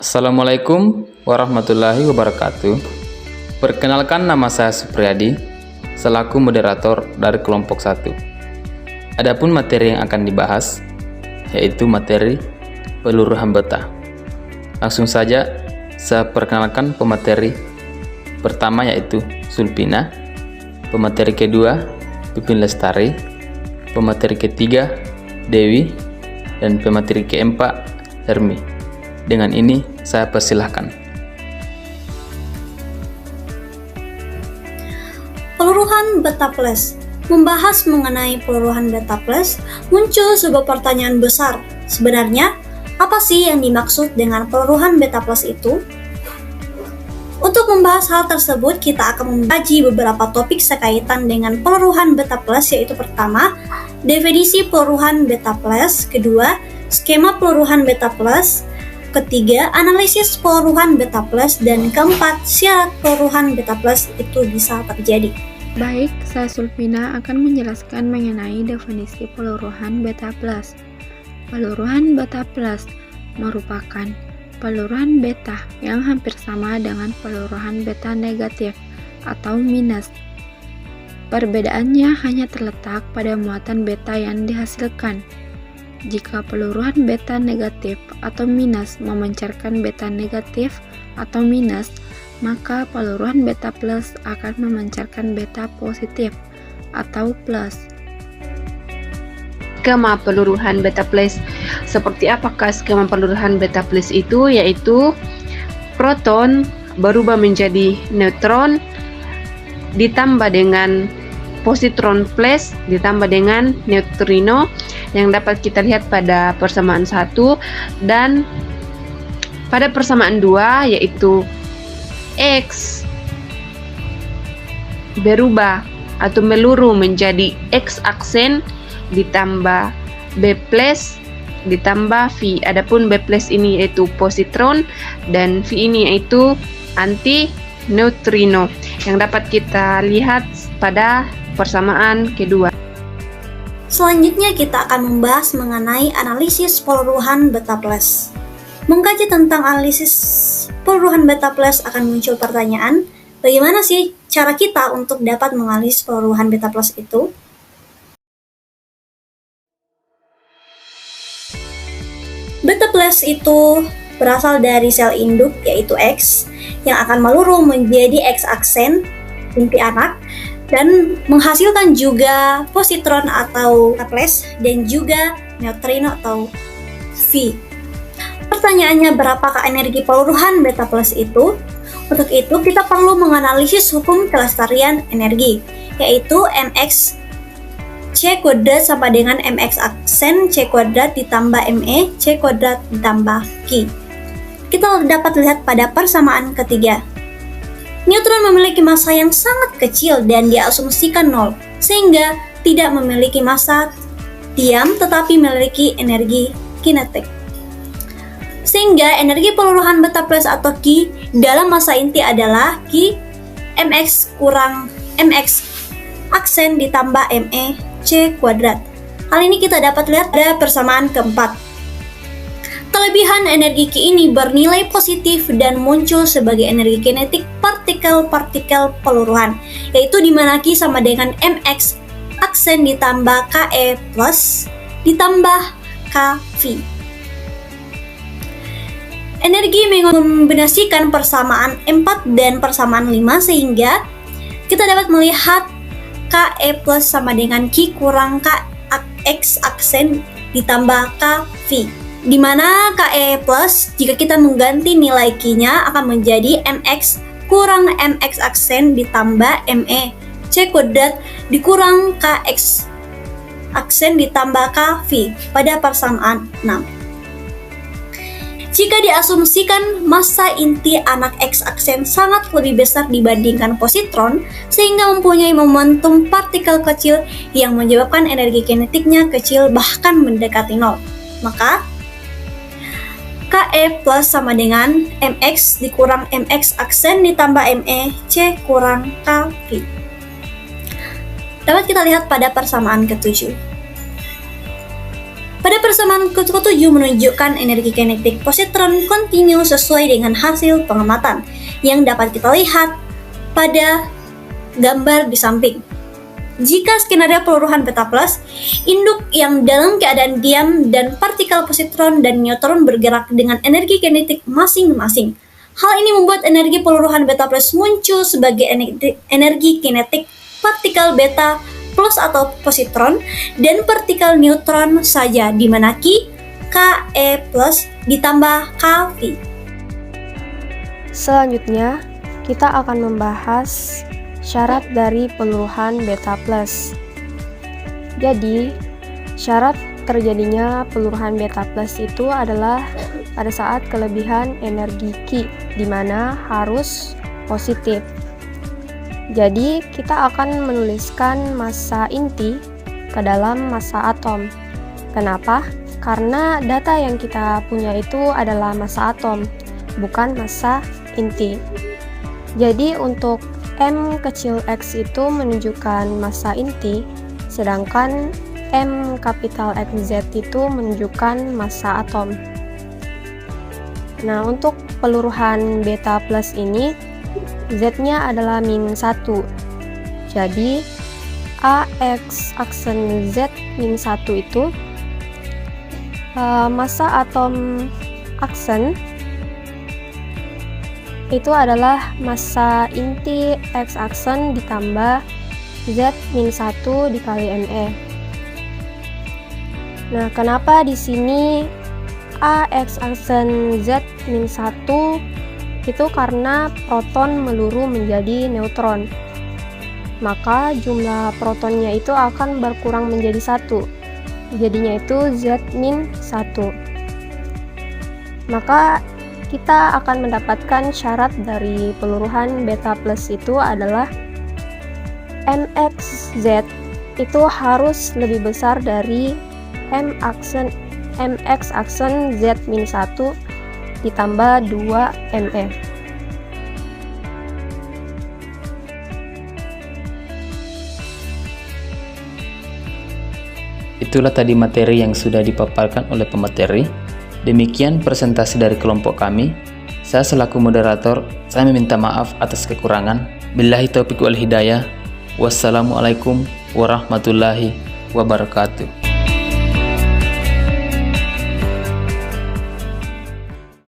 Assalamualaikum warahmatullahi wabarakatuh. Perkenalkan, nama saya Supriyadi selaku moderator dari kelompok 1. Adapun materi yang akan dibahas yaitu materi peluru hambeta. Langsung saja saya perkenalkan pemateri pertama yaitu Sulpina, pemateri kedua Pipin Lestari, pemateri ketiga Dewi, dan pemateri keempat Hermi. Dengan ini saya persilahkan. Peluruhan beta plus. Membahas mengenai peluruhan beta plus, muncul sebuah pertanyaan besar. Sebenarnya, apa sih yang dimaksud dengan peluruhan beta plus itu? Untuk membahas hal tersebut, kita akan mengkaji beberapa topik sekaitan dengan peluruhan beta plus, yaitu pertama, definisi peluruhan beta plus, kedua, skema peluruhan beta plus, ketiga, analisis peluruhan beta plus, dan keempat, syarat peluruhan beta plus itu bisa terjadi. Baik, saya Sulpina akan menjelaskan mengenai definisi peluruhan beta plus. Peluruhan beta plus merupakan peluruhan beta yang hampir sama dengan peluruhan beta negatif atau minus. Perbedaannya hanya terletak pada muatan beta yang dihasilkan. Jika peluruhan beta negatif atau minus memancarkan beta negatif atau minus, maka peluruhan beta plus akan memancarkan beta positif atau plus. Skema peluruhan beta plus. Seperti apakah skema peluruhan beta plus itu? Yaitu proton berubah menjadi neutron ditambah dengan positron plus ditambah dengan neutrino yang dapat kita lihat pada persamaan 1, dan pada persamaan 2 yaitu X berubah atau meluru menjadi X aksen ditambah B plus ditambah V. Adapun B plus ini yaitu positron dan V ini yaitu anti neutrino yang dapat kita lihat pada persamaan kedua. Selanjutnya kita akan membahas mengenai analisis peluruhan beta plus. Mengkaji tentang analisis peluruhan beta plus akan muncul pertanyaan, bagaimana sih cara kita untuk dapat menganalisis peluruhan beta plus itu? Beta plus itu berasal dari sel induk yaitu X yang akan meluru menjadi X aksen inti anak dan menghasilkan juga positron atau beta plus dan juga neutrino atau V. Pertanyaannya, berapakah energi peluruhan beta plus itu? Untuk itu kita perlu menganalisis hukum kelestarian energi, yaitu mx c kuadrat sama dengan mx aksen c kuadrat ditambah me c kuadrat ditambah q. Kita dapat lihat pada persamaan ketiga. Neutron memiliki massa yang sangat kecil dan diasumsikan nol, sehingga tidak memiliki massa diam tetapi memiliki energi kinetik. Sehingga energi peluruhan beta plus atau Q dalam massa inti adalah Q mx kurang mx aksen ditambah me c kuadrat. Hal ini kita dapat lihat pada persamaan keempat. Kelebihan energi Q ini bernilai positif dan muncul sebagai energi kinetik partikel-partikel peluruhan, yaitu di mana Q sama dengan mx aksen ditambah Ke plus ditambah Kv. Energi mengombinasikan persamaan 4 dan persamaan 5 sehingga kita dapat melihat Ke plus sama dengan Q kurang Kx aksen ditambah Kv, di mana Ke plus jika kita mengganti nilai Q-nya akan menjadi mx kurang mx aksen ditambah me c kuadrat dikurang kx aksen ditambah kv pada persamaan 6. Jika diasumsikan massa inti anak X aksen sangat lebih besar dibandingkan positron, sehingga mempunyai momentum partikel kecil yang menyebabkan energi kinetiknya kecil bahkan mendekati nol, maka Ke plus sama dengan mx dikurang mx aksen ditambah me c kurang kv. Dapat kita lihat pada persamaan ketujuh. Pada persamaan ke-7 menunjukkan energi kinetik positron kontinu sesuai dengan hasil pengamatan yang dapat kita lihat pada gambar di samping. Jika skenario peluruhan beta plus, induk yang dalam keadaan diam dan partikel positron dan neutron bergerak dengan energi kinetik masing-masing. Hal ini membuat energi peluruhan beta plus muncul sebagai energi kinetik partikel beta plus atau positron dan partikel neutron saja, di mana Ke plus ditambah Kv. Selanjutnya, kita akan membahas syarat dari peluruhan beta plus. Jadi, syarat terjadinya peluruhan beta plus itu adalah pada saat kelebihan energi Ki, di mana harus positif. Jadi, kita akan menuliskan massa inti ke dalam massa atom. Kenapa? Karena data yang kita punya itu adalah massa atom, bukan massa inti. Jadi, untuk M kecil X itu menunjukkan massa inti, sedangkan M kapital XZ itu menunjukkan massa atom. Nah, untuk peluruhan beta plus ini, Z-nya adalah -1. Jadi, AX aksen Z -1 itu massa atom aksen itu adalah massa inti X aksen ditambah Z-1 dikali Me. Nah, kenapa di sini AX aksen Z-1 itu karena proton meluru menjadi neutron, maka jumlah protonnya itu akan berkurang menjadi 1, jadinya itu Z-1. Maka kita akan mendapatkan syarat dari peluruhan beta plus itu adalah MXZ itu harus lebih besar dari MX aksen Z-1 ditambah 2 Me. Itulah tadi materi yang sudah dipaparkan oleh pemateri. Demikian presentasi dari kelompok kami. Saya selaku moderator, saya meminta maaf atas kekurangan. Billahi taufiq wal hidayah. Wassalamualaikum warahmatullahi wabarakatuh.